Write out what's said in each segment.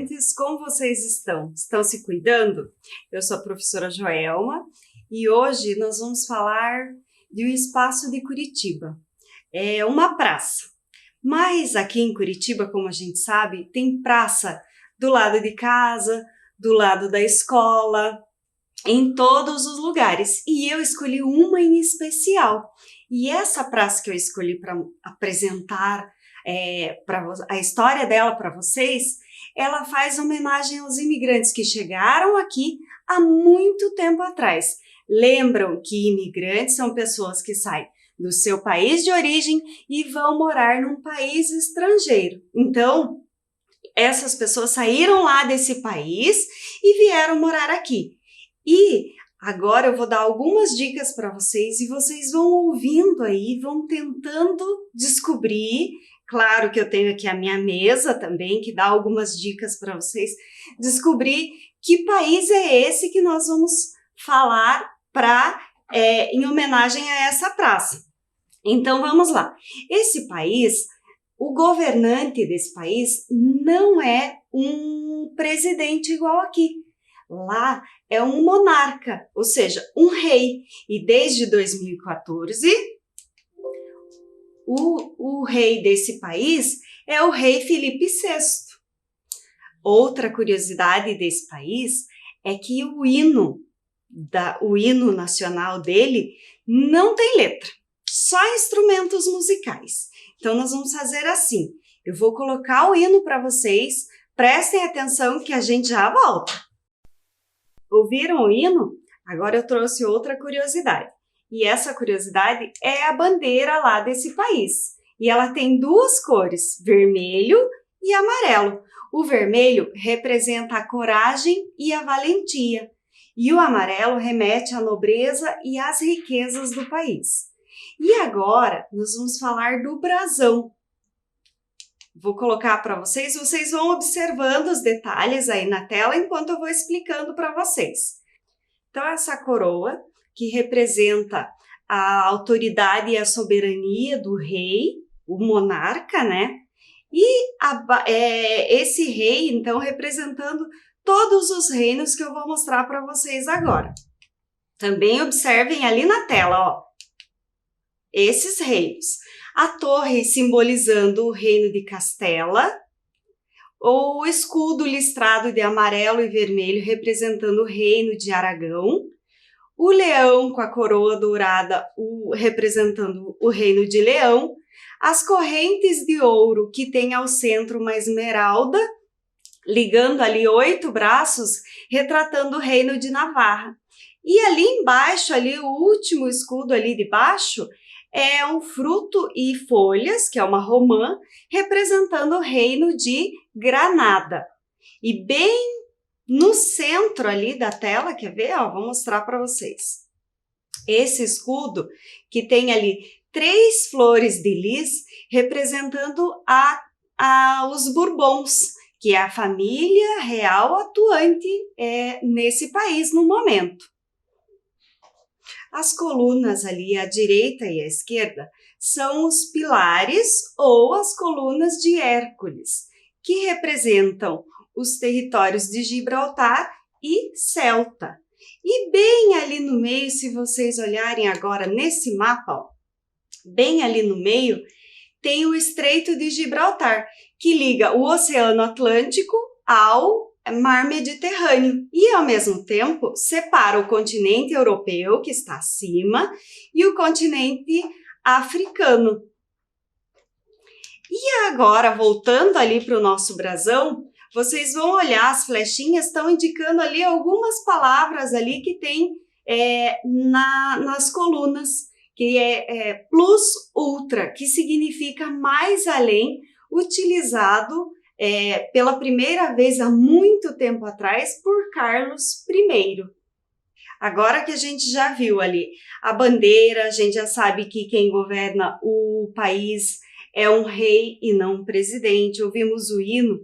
imigrantes, como vocês estão? Estão se cuidando? Eu sou a professora Joelma e hoje nós vamos falar de um espaço de Curitiba. É uma praça, mas aqui em Curitiba, como a gente sabe, tem praça do lado de casa, do lado da escola, em todos os lugares. E eu escolhi uma em especial. E essa praça que eu escolhi para apresentar a história dela para vocês, ela faz homenagem aos imigrantes que chegaram aqui há muito tempo atrás. Lembram que imigrantes são pessoas que saem do seu país de origem e vão morar num país estrangeiro. Então, essas pessoas saíram lá desse país e vieram morar aqui. E agora eu vou dar algumas dicas para vocês e vocês vão ouvindo aí, vão tentando descobrir. Claro que eu tenho aqui a minha mesa também, que dá algumas dicas para vocês descobrir que país é esse que nós vamos falar em homenagem a essa praça. Então vamos lá. Esse país, o governante desse país não é um presidente igual aqui. Lá é um monarca, ou seja, um rei. E desde 2014, o rei desse país é o rei Felipe VI. Outra curiosidade desse país é que o hino nacional dele não tem letra, só instrumentos musicais. Então nós vamos fazer assim, eu vou colocar o hino para vocês, prestem atenção que a gente já volta. Ouviram o hino? Agora eu trouxe outra curiosidade. E essa curiosidade é a bandeira lá desse país. E ela tem duas cores, vermelho e amarelo. O vermelho representa a coragem e a valentia. E o amarelo remete à nobreza e às riquezas do país. E agora nós vamos falar do brasão. Vou colocar para vocês vão observando os detalhes aí na tela enquanto eu vou explicando para vocês. Então, essa coroa que representa a autoridade e a soberania do rei, o monarca, né? E esse rei, então, representando todos os reinos que eu vou mostrar para vocês agora. Também observem ali na tela, ó, esses reinos. A torre simbolizando o reino de Castela, o escudo listrado de amarelo e vermelho representando o reino de Aragão, o leão com a coroa dourada representando o reino de Leão, as correntes de ouro que tem ao centro uma esmeralda, ligando ali 8 braços, retratando o reino de Navarra. E ali embaixo, ali o último escudo ali de baixo, é um fruto e folhas, que é uma romã, representando o reino de Granada. E bem no centro ali da tela, quer ver? Ó, vou mostrar para vocês. Esse escudo que tem ali 3 flores de lis, representando os Bourbons, que é a família real atuante nesse país no momento. As colunas ali à direita e à esquerda são os pilares ou as colunas de Hércules, que representam os territórios de Gibraltar e Celta. E bem ali no meio, se vocês olharem agora nesse mapa, ó, bem ali no meio, tem o Estreito de Gibraltar, que liga o Oceano Atlântico ao Mar Mediterrâneo e, ao mesmo tempo, separa o continente europeu, que está acima, e o continente africano. E agora, voltando ali para o nosso brasão, vocês vão olhar, as flechinhas estão indicando ali algumas palavras ali que tem nas colunas, que é plus ultra, que significa mais além, utilizado pela primeira vez há muito tempo atrás por Carlos I. Agora que a gente já viu ali a bandeira, a gente já sabe que quem governa o país é um rei e não um presidente. Ouvimos o hino.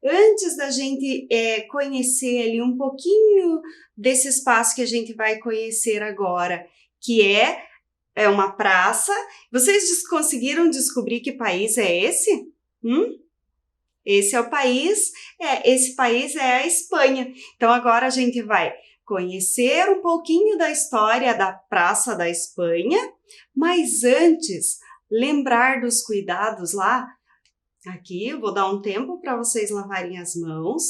Antes da gente conhecer ali um pouquinho desse espaço que a gente vai conhecer agora, que é uma praça, vocês conseguiram descobrir que país é esse? Esse é o país, esse país é a Espanha. Então agora a gente vai conhecer um pouquinho da história da Praça da Espanha, mas antes, lembrar dos cuidados lá. Aqui eu vou dar um tempo para vocês lavarem as mãos,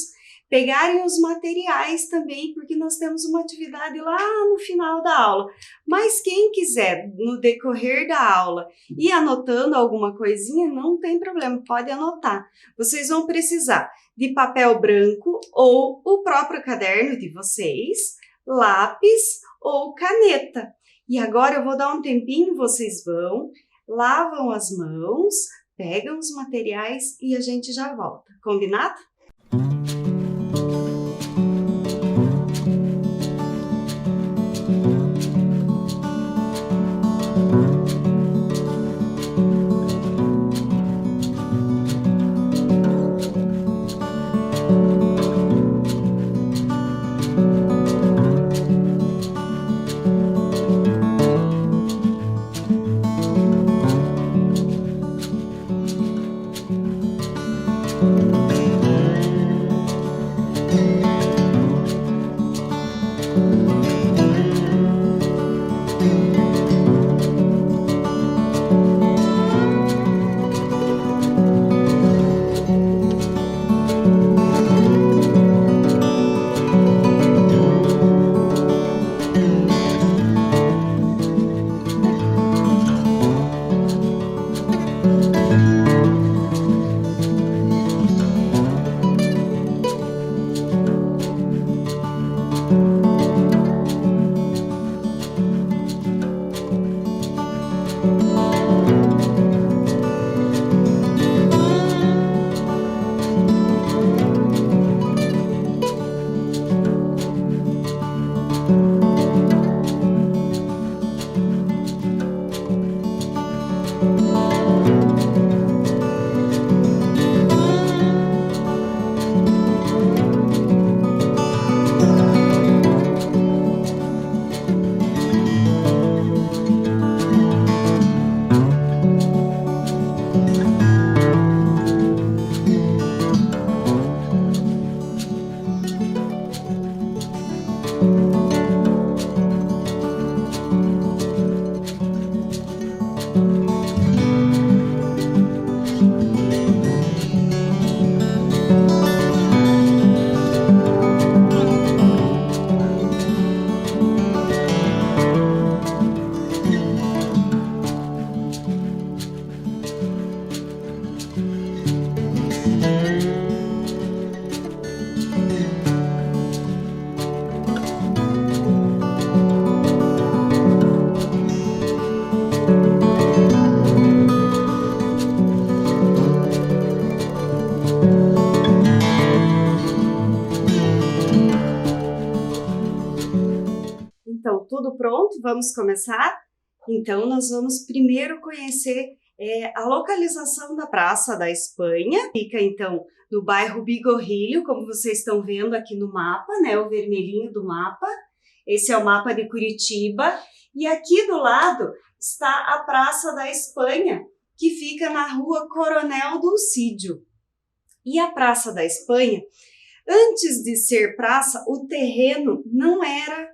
pegarem os materiais também, porque nós temos uma atividade lá no final da aula. Mas quem quiser, no decorrer da aula, ir anotando alguma coisinha, não tem problema, pode anotar. Vocês vão precisar de papel branco ou o próprio caderno de vocês, lápis ou caneta. E agora eu vou dar um tempinho, vocês vão, lavam as mãos, pegam os materiais e a gente já volta. Combinado? Então, tudo pronto? Vamos começar? Então, nós vamos primeiro conhecer a localização da Praça da Espanha. Fica, então, no bairro Bigorrilho, como vocês estão vendo aqui no mapa, né? O vermelhinho do mapa. Esse é o mapa de Curitiba. E aqui do lado está a Praça da Espanha, que fica na rua Coronel Dulcídio. E a Praça da Espanha, antes de ser praça, o terreno não era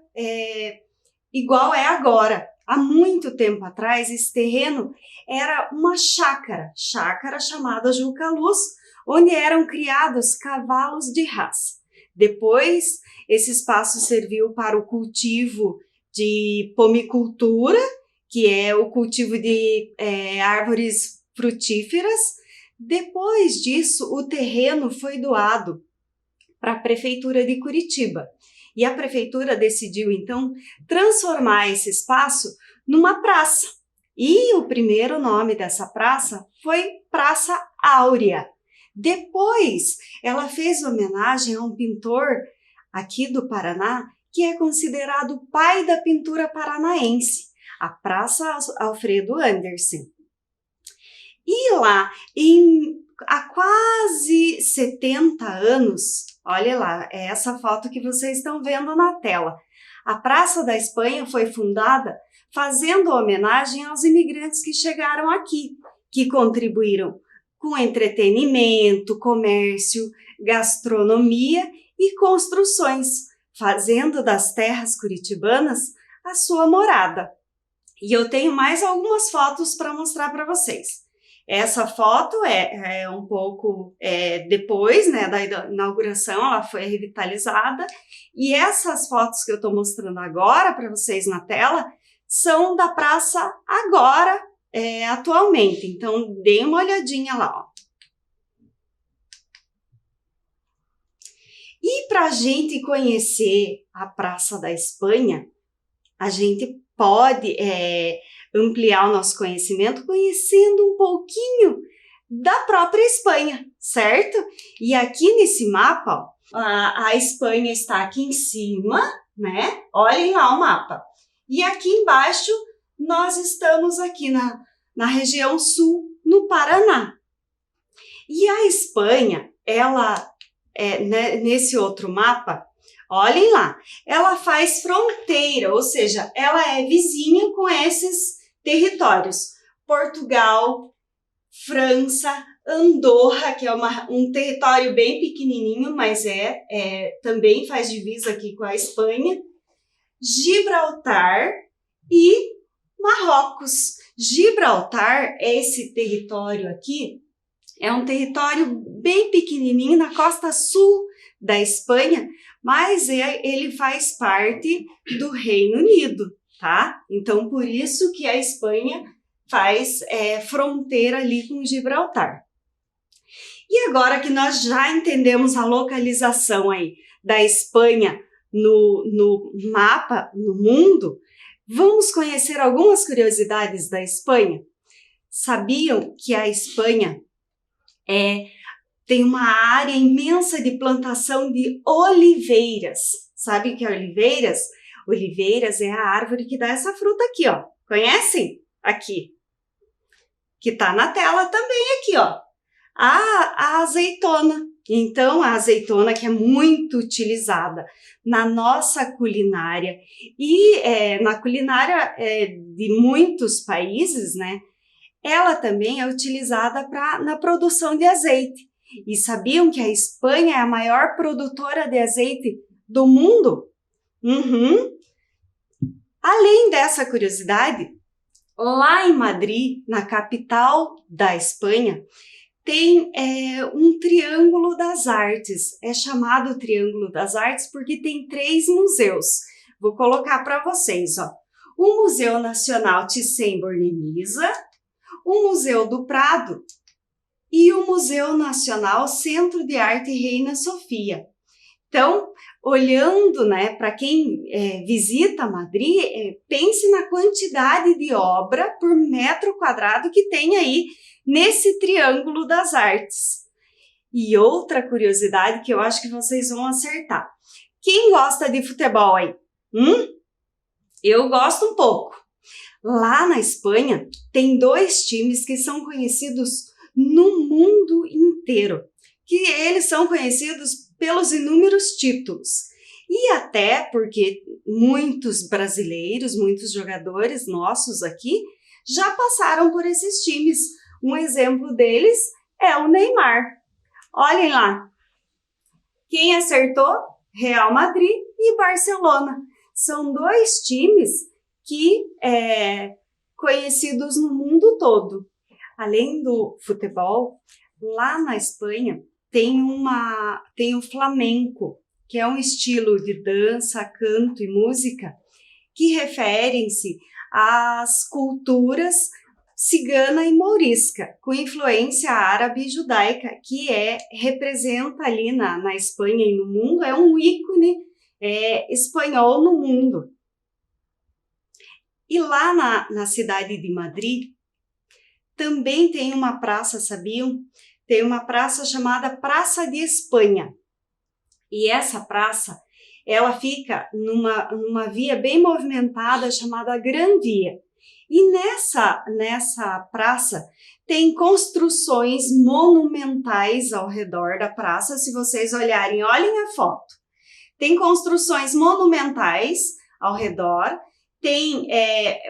igual é agora. Há muito tempo atrás, esse terreno era uma chácara chamada Juca Luz, onde eram criados cavalos de raça. Depois, esse espaço serviu para o cultivo de pomicultura, que é o cultivo de árvores frutíferas. Depois disso, o terreno foi doado para a Prefeitura de Curitiba. E a prefeitura decidiu, então, transformar esse espaço numa praça. E o primeiro nome dessa praça foi Praça Áurea. Depois, ela fez homenagem a um pintor aqui do Paraná, que é considerado o pai da pintura paranaense, a Praça Alfredo Anderson. E lá, há quase 70 anos, olha lá, é essa foto que vocês estão vendo na tela. A Praça da Espanha foi fundada fazendo homenagem aos imigrantes que chegaram aqui, que contribuíram com entretenimento, comércio, gastronomia e construções, fazendo das terras curitibanas a sua morada. E eu tenho mais algumas fotos para mostrar para vocês. Essa foto é um pouco depois, né, da inauguração, ela foi revitalizada. E essas fotos que eu estou mostrando agora para vocês na tela são da praça agora, atualmente. Então, dê uma olhadinha lá, ó. E para a gente conhecer a Praça da Espanha, a gente pode ampliar o nosso conhecimento conhecendo um pouquinho da própria Espanha, certo? E aqui nesse mapa, ó, a Espanha está aqui em cima, né? Olhem lá o mapa. E aqui embaixo, nós estamos aqui na região sul, no Paraná. E a Espanha, ela, nesse outro mapa, olhem lá, ela faz fronteira, ou seja, ela é vizinha com esses territórios. Portugal, França, Andorra, que é um território bem pequenininho, mas também faz divisa aqui com a Espanha, Gibraltar e Marrocos. Gibraltar é esse território aqui, é um território bem pequenininho na costa sul da Espanha, mas ele faz parte do Reino Unido, tá? Então, por isso que a Espanha faz fronteira ali com Gibraltar. E agora que nós já entendemos a localização aí da Espanha no mapa, no mundo, vamos conhecer algumas curiosidades da Espanha? Sabiam que a Espanha tem uma área imensa de plantação de oliveiras? Sabe o que é oliveiras? Oliveiras é a árvore que dá essa fruta aqui, ó. Conhecem? Aqui. Que tá na tela também aqui, ó. A azeitona. Então, a azeitona que é muito utilizada na nossa culinária e na culinária de muitos países, né? Ela também é utilizada na produção de azeite. E sabiam que a Espanha é a maior produtora de azeite do mundo? Uhum. Além dessa curiosidade, lá em Madrid, na capital da Espanha, tem um Triângulo das Artes. É chamado Triângulo das Artes porque tem 3 museus. Vou colocar para vocês, ó. O Museu Nacional Thyssen-Bornemisza, o Museu do Prado e o Museu Nacional Centro de Arte Reina Sofia. Então, olhando, né, para quem visita Madrid, pense na quantidade de obra por metro quadrado que tem aí nesse Triângulo das Artes. E outra curiosidade que eu acho que vocês vão acertar. Quem gosta de futebol aí? Eu gosto um pouco. Lá na Espanha, tem 2 times que são conhecidos no mundo inteiro, que eles são conhecidos pelos inúmeros títulos. E até porque muitos brasileiros, muitos jogadores nossos aqui, já passaram por esses times. Um exemplo deles é o Neymar. Olhem lá. Quem acertou? Real Madrid e Barcelona. São 2 times que conhecidos no mundo todo. Além do futebol, lá na Espanha tem o flamenco, que é um estilo de dança, canto e música que referem-se às culturas cigana e mourisca, com influência árabe e judaica, que representa ali na Espanha e no mundo, é um ícone espanhol no mundo. E lá na cidade de Madrid, também tem uma praça, sabiam? Tem uma praça chamada Praça de Espanha. E essa praça, ela fica numa via bem movimentada chamada Gran Via. E nessa praça tem construções monumentais ao redor da praça. Se vocês olhem a foto. Tem construções monumentais ao redor. Tem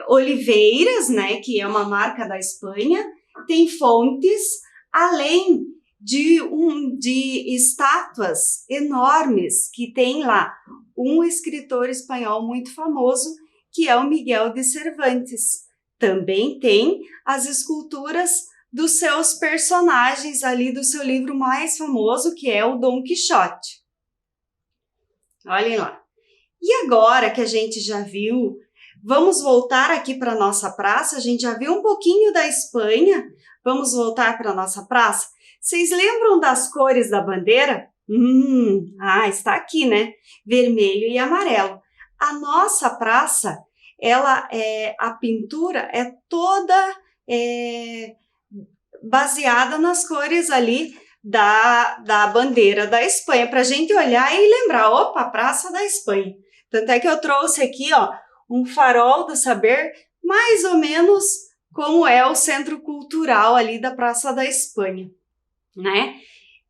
oliveiras, né, que é uma marca da Espanha, tem fontes, além de estátuas enormes que tem lá um escritor espanhol muito famoso, que é o Miguel de Cervantes. Também tem as esculturas dos seus personagens ali do seu livro mais famoso, que é o Dom Quixote. Olhem lá. E agora que a gente já viu, vamos voltar aqui para a nossa praça, a gente já viu um pouquinho da Espanha, vamos voltar para a nossa praça? Vocês lembram das cores da bandeira? Está aqui, né? Vermelho e amarelo. A nossa praça, a pintura é toda baseada nas cores ali da bandeira da Espanha, para a gente olhar e lembrar, opa, Praça da Espanha. Tanto é que eu trouxe aqui, ó, um farol do saber, mais ou menos como é o centro cultural ali da Praça da Espanha, né?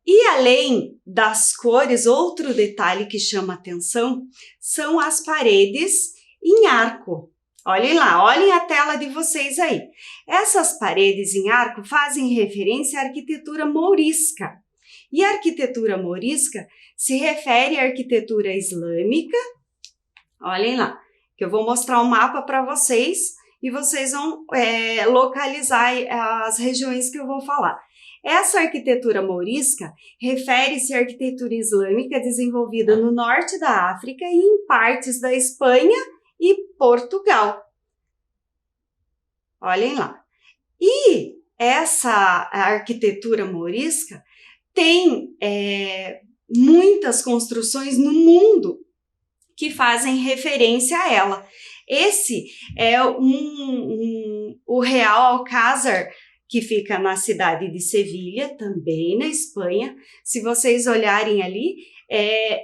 E além das cores, outro detalhe que chama atenção são as paredes em arco. Olhem lá, olhem a tela de vocês aí. Essas paredes em arco fazem referência à arquitetura mourisca. E a arquitetura mourisca se refere à arquitetura islâmica. Olhem lá, que eu vou mostrar um mapa para vocês e vocês vão localizar as regiões que eu vou falar. Essa arquitetura mourisca refere-se à arquitetura islâmica desenvolvida no norte da África e em partes da Espanha e Portugal. Olhem lá. E essa arquitetura mourisca tem muitas construções no mundo que fazem referência a ela. Esse é o Real Alcázar, que fica na cidade de Sevilha, também na Espanha. Se vocês olharem ali,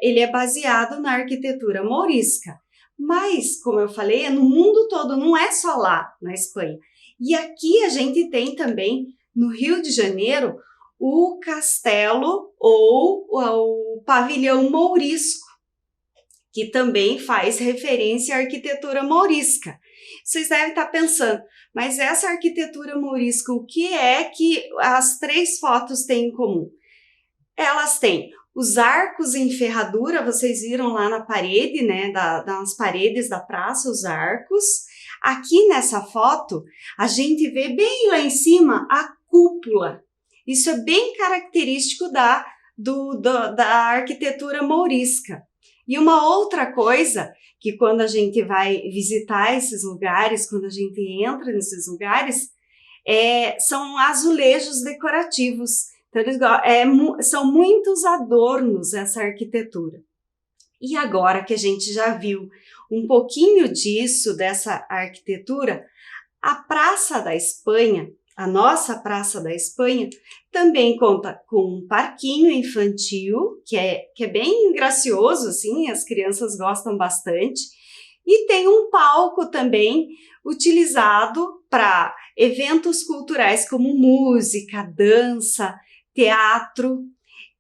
ele é baseado na arquitetura mourisca. Mas, como eu falei, é no mundo todo, não é só lá na Espanha. E aqui a gente tem também, no Rio de Janeiro, o castelo ou o pavilhão mourisco, que também faz referência à arquitetura mourisca. Vocês devem estar pensando, mas essa arquitetura mourisca, o que é que as três fotos têm em comum? Elas têm os arcos em ferradura, vocês viram lá na parede, né, nas paredes da praça, os arcos. Aqui nessa foto, a gente vê bem lá em cima a cúpula. Isso é bem característico da arquitetura mourisca. E uma outra coisa, que quando a gente vai visitar esses lugares, quando a gente entra nesses lugares, são azulejos decorativos. Então, são muitos adornos essa arquitetura. E agora que a gente já viu um pouquinho disso, dessa arquitetura, a Praça da Espanha, a nossa Praça da Espanha, também conta com um parquinho infantil, que é bem gracioso, assim, as crianças gostam bastante, e tem um palco também utilizado para eventos culturais como música, dança, teatro.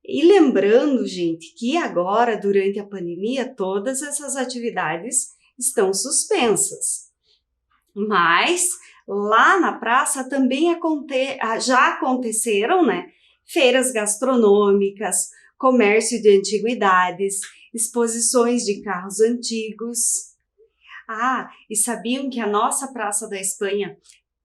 E lembrando, gente, que agora, durante a pandemia, todas essas atividades estão suspensas. Mas lá na praça também já aconteceram, né, feiras gastronômicas, comércio de antiguidades, exposições de carros antigos. E sabiam que a nossa Praça da Espanha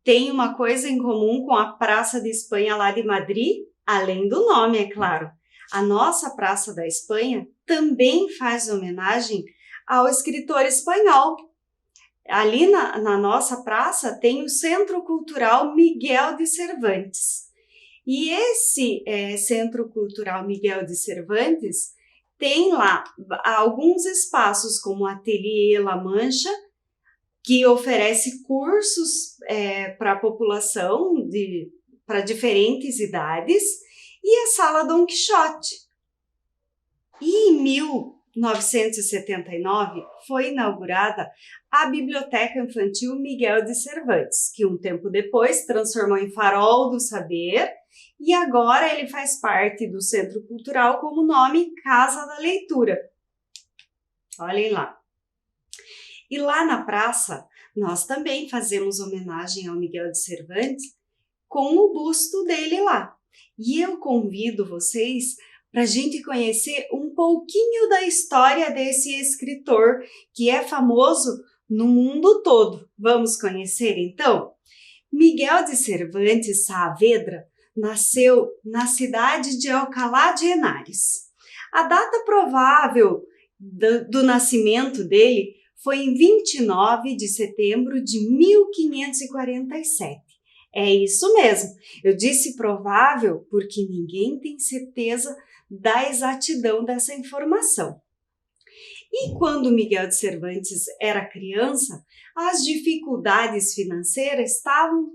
tem uma coisa em comum com a Praça de Espanha lá de Madrid? Além do nome, é claro. A nossa Praça da Espanha também faz homenagem ao escritor espanhol. Ali na nossa praça tem o Centro Cultural Miguel de Cervantes. E esse Centro Cultural Miguel de Cervantes tem lá alguns espaços como o Ateliê La Mancha, que oferece cursos para a população, para diferentes idades, e a Sala Dom Quixote. E em 1979 foi inaugurada a Biblioteca Infantil Miguel de Cervantes, que um tempo depois transformou em Farol do Saber, e agora ele faz parte do Centro Cultural como nome Casa da Leitura. Olhem lá. E lá na praça, nós também fazemos homenagem ao Miguel de Cervantes com o busto dele lá. E eu convido vocês para a gente conhecer um pouquinho da história desse escritor que é famoso no mundo todo. Vamos conhecer então? Miguel de Cervantes Saavedra nasceu na cidade de Alcalá de Henares. A data provável do nascimento dele foi em 29 de setembro de 1547. É isso mesmo, eu disse provável porque ninguém tem certeza da exatidão dessa informação. E quando Miguel de Cervantes era criança, as dificuldades financeiras estavam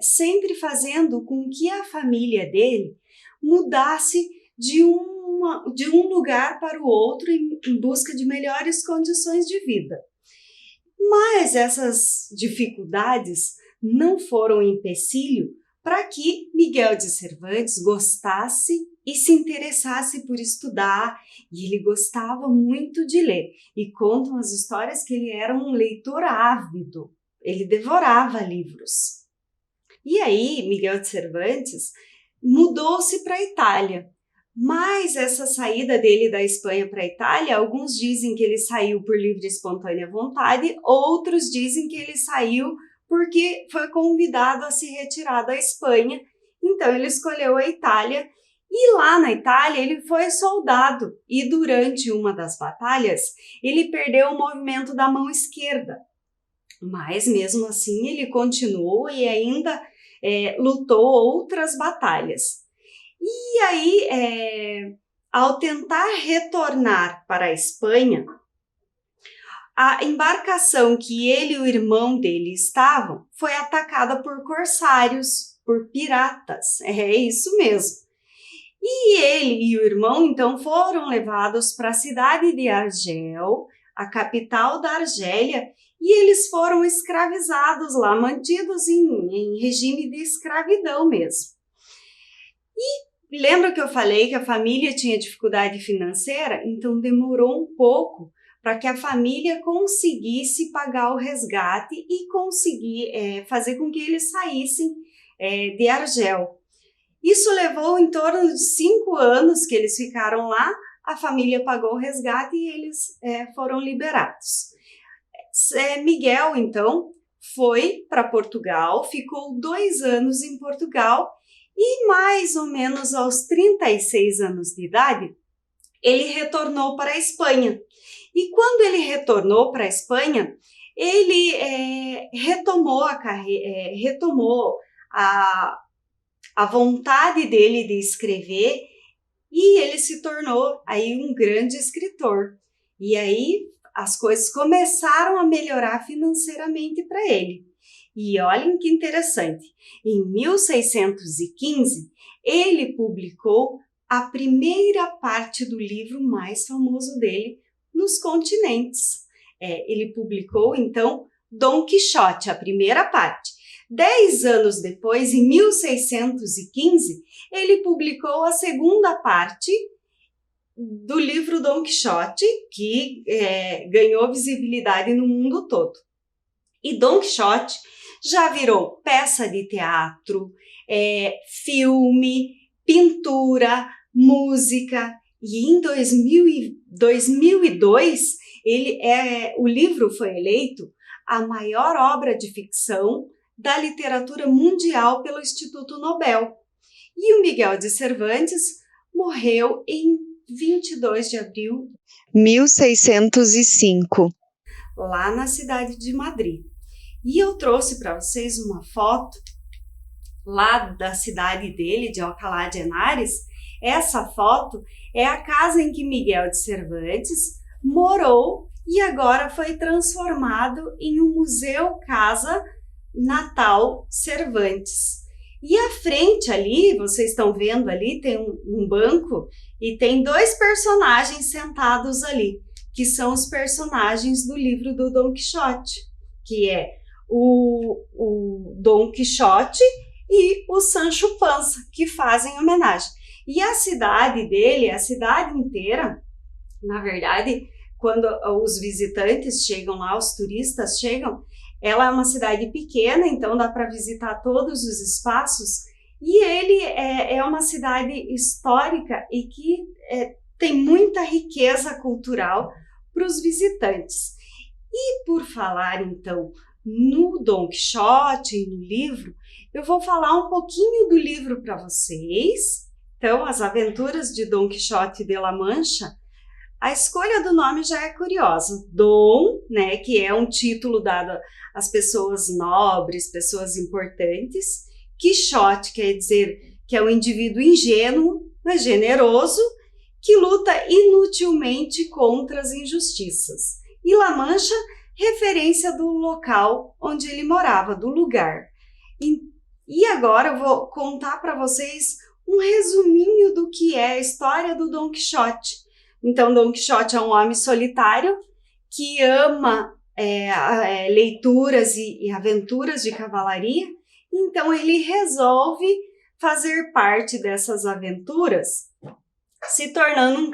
sempre fazendo com que a família dele mudasse de um lugar para o outro em busca de melhores condições de vida. Mas essas dificuldades não foram empecilho para que Miguel de Cervantes gostasse e se interessasse por estudar, e ele gostava muito de ler. E contam as histórias que ele era um leitor ávido, ele devorava livros. E aí, Miguel de Cervantes mudou-se para a Itália. Mas essa saída dele da Espanha para a Itália, alguns dizem que ele saiu por livre e espontânea vontade, outros dizem que ele saiu porque foi convidado a se retirar da Espanha. Então ele escolheu a Itália e lá na Itália ele foi soldado e durante uma das batalhas ele perdeu o movimento da mão esquerda. Mas mesmo assim ele continuou e ainda lutou outras batalhas. E aí, ao tentar retornar para a Espanha, a embarcação que ele e o irmão dele estavam foi atacada por corsários, por piratas. É isso mesmo. E ele e o irmão, então, foram levados para a cidade de Argel, a capital da Argélia, e eles foram escravizados lá, mantidos em regime de escravidão mesmo. E lembra que eu falei que a família tinha dificuldade financeira? Então demorou um pouco para que a família conseguisse pagar o resgate e conseguir fazer com que eles saíssem de Argel. Isso levou em torno de 5 anos que eles ficaram lá, a família pagou o resgate e eles foram liberados. Miguel, então, foi para Portugal, ficou 2 anos em Portugal e mais ou menos aos 36 anos de idade, ele retornou para a Espanha. E quando ele retornou para a Espanha, ele retomou a vontade dele de escrever e ele se tornou aí um grande escritor. E aí as coisas começaram a melhorar financeiramente para ele. E olhem que interessante, em 1615 ele publicou a primeira parte do livro mais famoso dele, Nos Continentes. Ele publicou então Dom Quixote, a primeira parte. 10 anos depois, em 1615, ele publicou a segunda parte do livro Dom Quixote, que ganhou visibilidade no mundo todo. E Dom Quixote já virou peça de teatro, filme, pintura, música. E em 2002, o livro foi eleito a maior obra de ficção da literatura mundial pelo Instituto Nobel. E o Miguel de Cervantes morreu em 22 de abril de 1605, lá na cidade de Madrid. E eu trouxe para vocês uma foto lá da cidade dele, de Alcalá de Henares. Essa foto é a casa em que Miguel de Cervantes morou e agora foi transformado em um museu Casa Natal Cervantes. E à frente ali, vocês estão vendo ali, tem um banco e tem 2 personagens sentados ali, que são os personagens do livro do Dom Quixote, que é o Dom Quixote e o Sancho Panza, que fazem homenagem. E a cidade dele, a cidade inteira, na verdade, quando os visitantes chegam lá, os turistas chegam, ela é uma cidade pequena, então dá para visitar todos os espaços E ele é uma cidade histórica e que tem muita riqueza cultural para os visitantes. E por falar, então, no Dom Quixote e no livro, eu vou falar um pouquinho do livro para vocês. Então, As Aventuras de Dom Quixote de La Mancha. A escolha do nome já é curiosa. Dom, né, que é um título dado às pessoas nobres, pessoas importantes. Quixote quer dizer que é um indivíduo ingênuo, mas generoso, que luta inutilmente contra as injustiças. E La Mancha, referência do local onde ele morava, do lugar. E agora eu vou contar para vocês um resuminho do que é a história do Dom Quixote. Então, Dom Quixote é um homem solitário que ama leituras e aventuras de cavalaria. Então, ele resolve fazer parte dessas aventuras se tornando um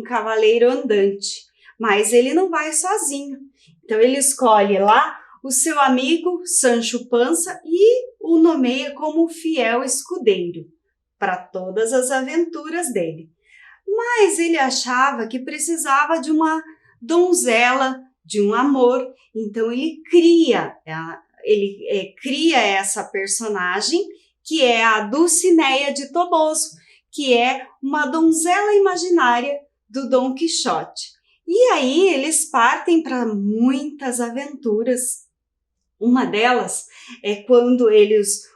cavaleiro andante. Mas ele não vai sozinho. Então, ele escolhe lá o seu amigo Sancho Panza e o nomeia como fiel escudeiro para todas as aventuras dele. Mas ele achava que precisava de uma donzela, de um amor. Então, ele cria essa personagem, que é a Dulcinea de Toboso, que é uma donzela imaginária do Dom Quixote. E aí eles partem para muitas aventuras. Uma delas é quando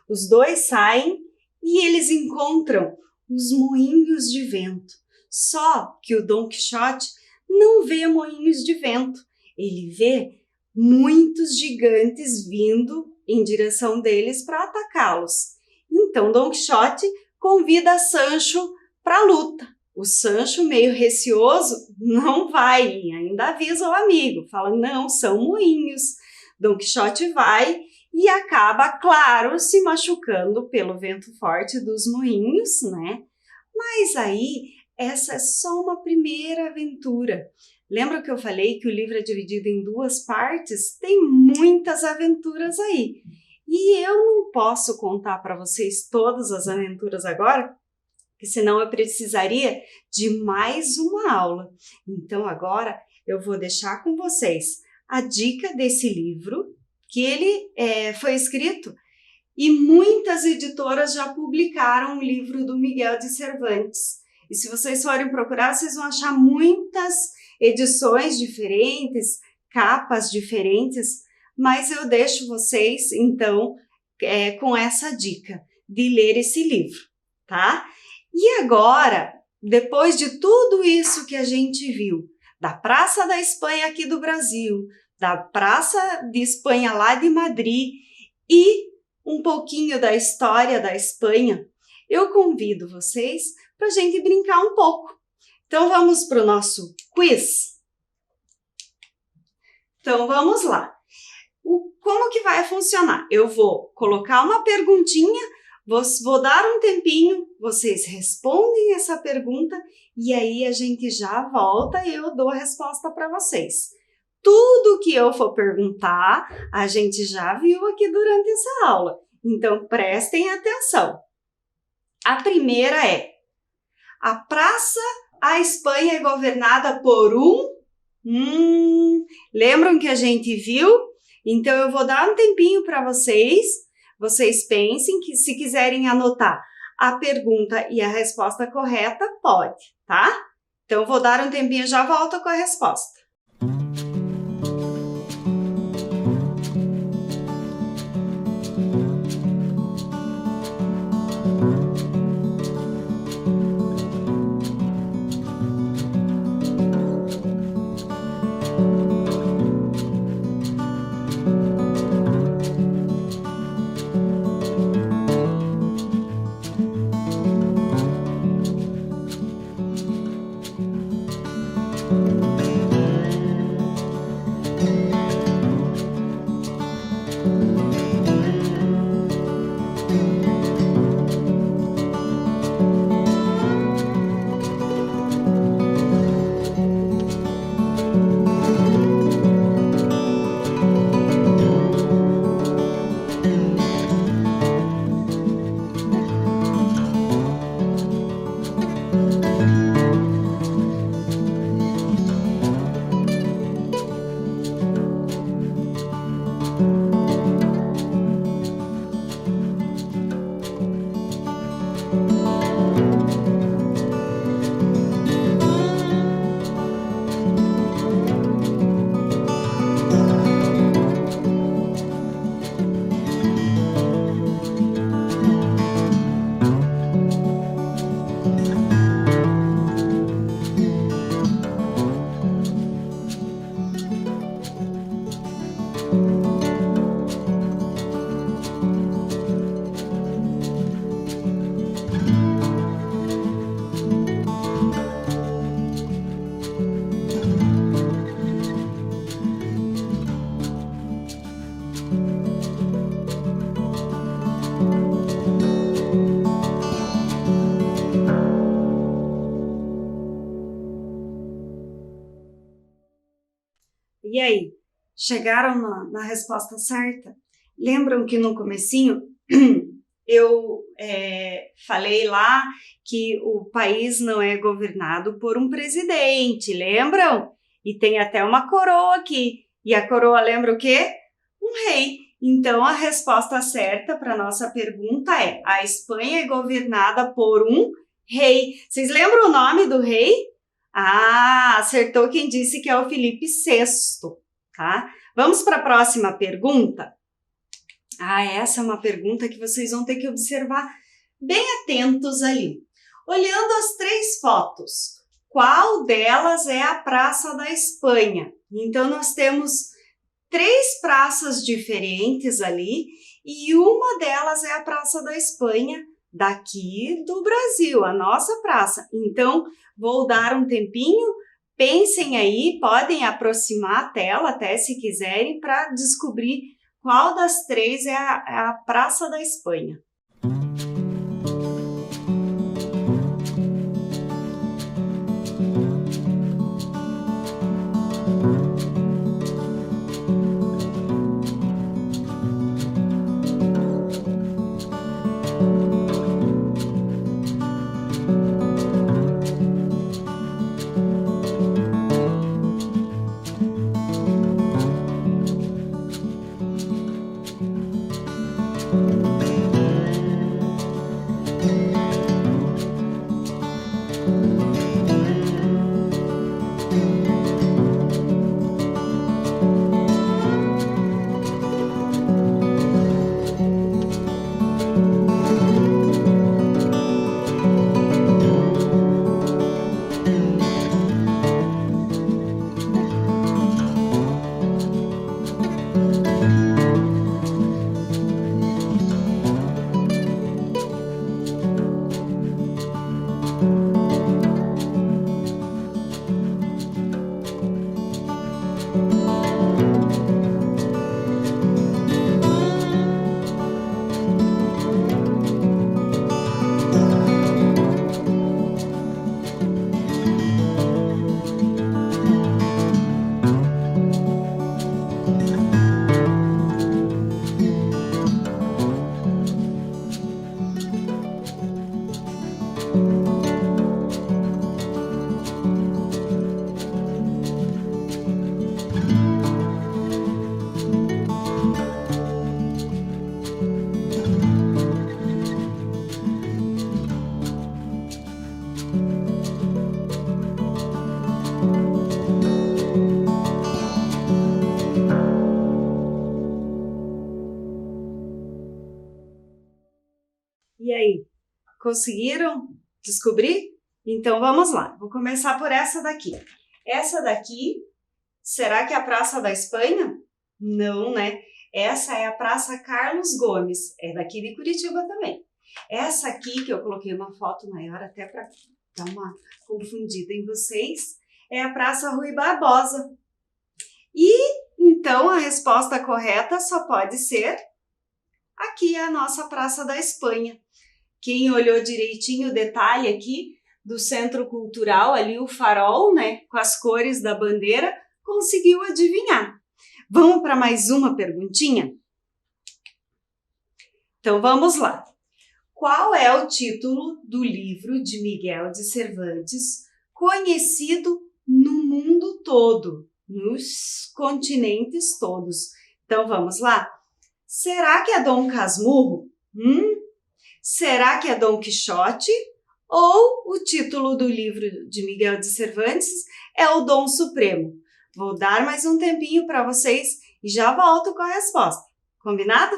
os dois saem e eles encontram os moinhos de vento. Só que o Dom Quixote não vê moinhos de vento, ele vê muitos gigantes vindo em direção deles para atacá-los. Então Dom Quixote convida Sancho para a luta. O Sancho, meio receoso, não vai, ainda avisa o amigo, fala, não, são moinhos. Dom Quixote vai e acaba, claro, se machucando pelo vento forte dos moinhos, né? Mas aí, essa é só uma primeira aventura. Lembra que eu falei que o livro é dividido em 2 partes? Tem muitas aventuras aí. E eu não posso contar para vocês todas as aventuras agora, porque senão eu precisaria de mais uma aula. Então agora eu vou deixar com vocês a dica desse livro, que ele foi escrito e muitas editoras já publicaram o livro do Miguel de Cervantes. E se vocês forem procurar, vocês vão achar muitas edições diferentes, capas diferentes, mas eu deixo vocês, então, com essa dica de ler esse livro, tá? E agora, depois de tudo isso que a gente viu, da Praça da Espanha aqui do Brasil, da Praça de Espanha lá de Madrid e um pouquinho da história da Espanha, eu convido vocês para a gente brincar um pouco. Então vamos para o nosso quiz? Então vamos lá. Como que vai funcionar? Eu vou colocar uma perguntinha, vou dar um tempinho, vocês respondem essa pergunta e aí a gente já volta e eu dou a resposta para vocês. Tudo que eu for perguntar, a gente já viu aqui durante essa aula. Então, prestem atenção. A primeira é: a Praça à Espanha é governada por lembram que a gente viu? Então, eu vou dar um tempinho para vocês. Vocês pensem que se quiserem anotar a pergunta e a resposta correta, pode, tá? Então, eu vou dar um tempinho e já volto com a resposta. E aí, chegaram na resposta certa? Lembram que no comecinho eu falei lá que o país não é governado por um presidente, lembram? E tem até uma coroa aqui. E a coroa lembra o quê? Um rei. Então, a resposta certa para a nossa pergunta é: a Espanha é governada por um rei. Vocês lembram o nome do rei? Ah, acertou quem disse que é o Felipe VI, tá? Vamos para a próxima pergunta? Ah, essa é uma pergunta que vocês vão ter que observar bem atentos ali. Olhando as 3 fotos, qual delas é a Praça da Espanha? Então, nós temos 3 praças diferentes ali e uma delas é a Praça da Espanha daqui do Brasil, a nossa praça. Então, vou dar um tempinho, pensem aí, podem aproximar a tela até se quiserem para descobrir qual das 3 é a Praça da Espanha. E aí, conseguiram descobrir? Então vamos lá, vou começar por essa daqui. Essa daqui, será que é a Praça da Espanha? Não, né? Essa é a Praça Carlos Gomes, é daqui de Curitiba também. Essa aqui, que eu coloquei uma foto maior até para dar uma confundida em vocês, é a Praça Rui Barbosa. E então a resposta correta só pode ser aqui, a nossa Praça da Espanha. Quem olhou direitinho o detalhe aqui do Centro Cultural, ali o farol, né, com as cores da bandeira, conseguiu adivinhar. Vamos para mais uma perguntinha? Então vamos lá. Qual é o título do livro de Miguel de Cervantes conhecido no mundo todo, nos continentes todos? Então vamos lá. Será que é Dom Casmurro? Será que é Dom Quixote? Ou o título do livro de Miguel de Cervantes é o Dom Supremo? Vou dar mais um tempinho para vocês e já volto com a resposta. Combinado?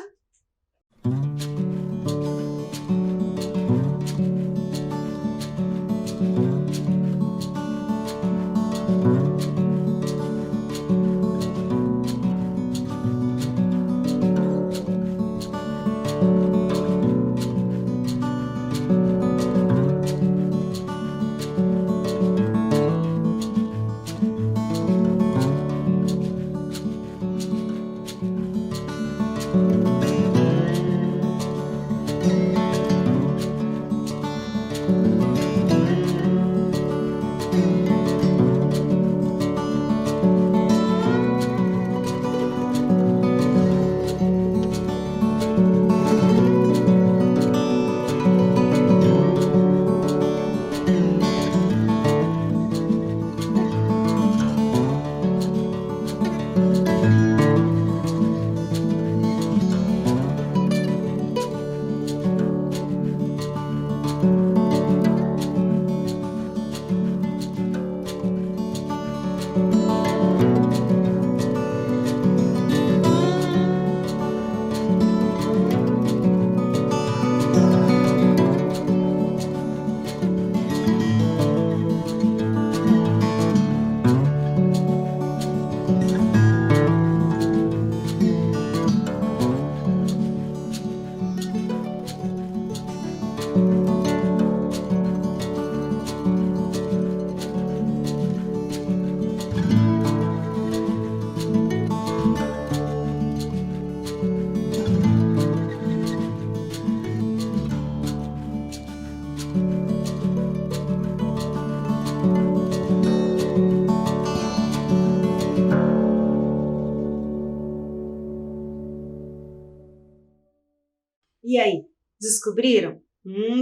E aí, descobriram?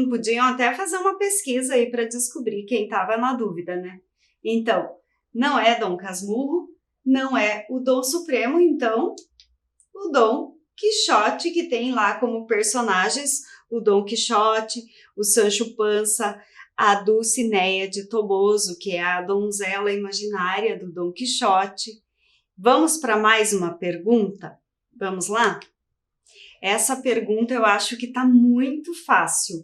Podiam até fazer uma pesquisa aí para descobrir quem estava na dúvida, né? Então, não é Dom Casmurro, não é o Dom Supremo, então, o Dom Quixote, que tem lá como personagens o Dom Quixote, o Sancho Panza, a Dulcinea de Toboso, que é a donzela imaginária do Dom Quixote. Vamos para mais uma pergunta? Vamos lá? Essa pergunta eu acho que está muito fácil.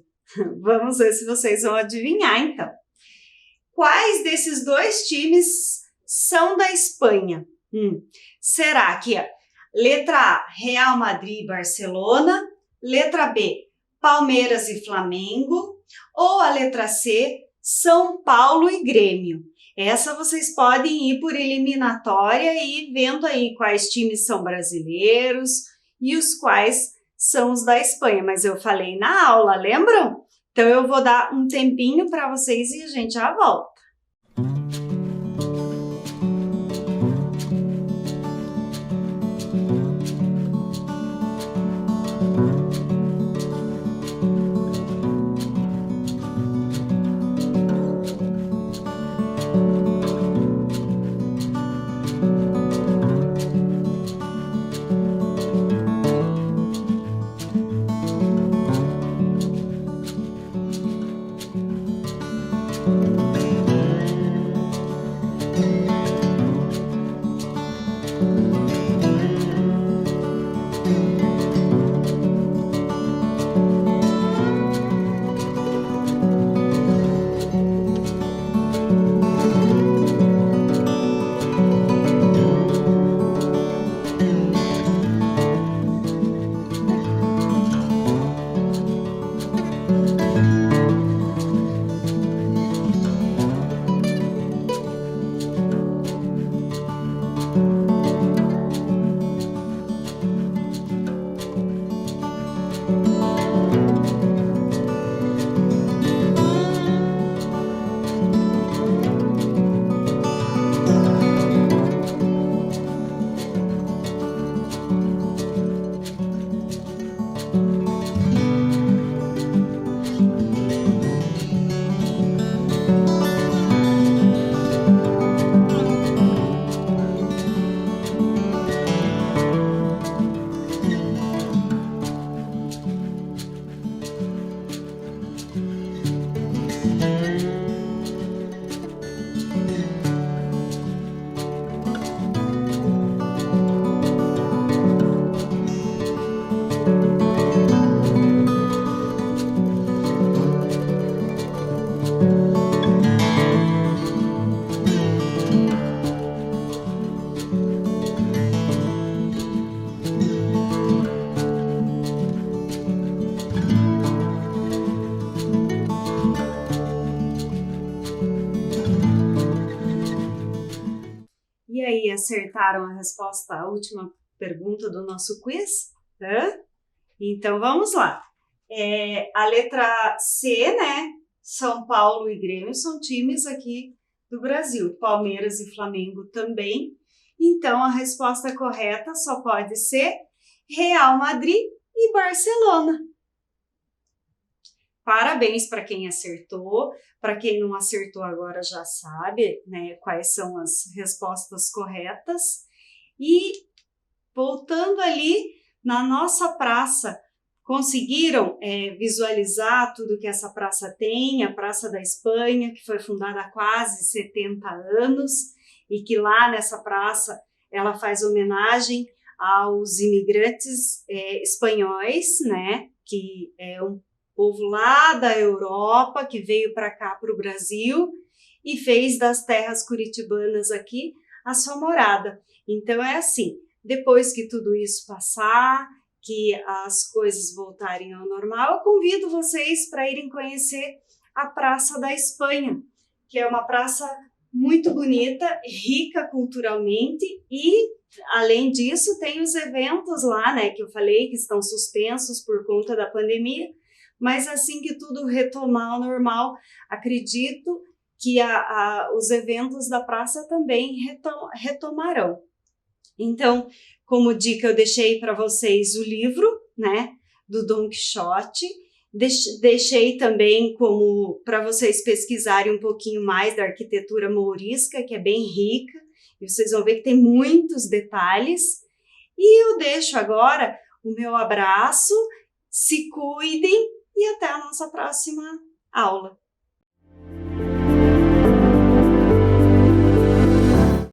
Vamos ver se vocês vão adivinhar, então. Quais desses dois times são da Espanha? Será que letra A, Real Madrid e Barcelona, letra B, Palmeiras e Flamengo, ou a letra C, São Paulo e Grêmio? Essa vocês podem ir por eliminatória e ir vendo aí quais times são brasileiros e os quais são os da Espanha, mas eu falei na aula, lembram? Então eu vou dar um tempinho para vocês e a gente já volta. E aí, acertaram a resposta à última pergunta do nosso quiz? Então, vamos lá. A letra C, né? São Paulo e Grêmio são times aqui do Brasil. Palmeiras e Flamengo também. Então, a resposta correta só pode ser Real Madrid e Barcelona. Parabéns para quem acertou. Para quem não acertou agora já sabe, né, quais são as respostas corretas. E voltando ali na nossa praça, conseguiram visualizar tudo que essa praça tem, a Praça da Espanha, que foi fundada há quase 70 anos e que lá nessa praça ela faz homenagem aos imigrantes espanhóis, né, que é um povo lá da Europa que veio para cá, para o Brasil, e fez das terras curitibanas aqui a sua morada. Então é assim, depois que tudo isso passar, que as coisas voltarem ao normal, eu convido vocês para irem conhecer a Praça da Espanha, que é uma praça muito bonita, rica culturalmente e, além disso, tem os eventos lá, né, que eu falei que estão suspensos por conta da pandemia, mas assim que tudo retomar ao normal, acredito que os eventos da praça também retomarão. Então, como dica, eu deixei para vocês o livro, né, do Dom Quixote. Deixei também como para vocês pesquisarem um pouquinho mais da arquitetura mourisca, que é bem rica, e vocês vão ver que tem muitos detalhes. E eu deixo agora o meu abraço, se cuidem e até a nossa próxima aula.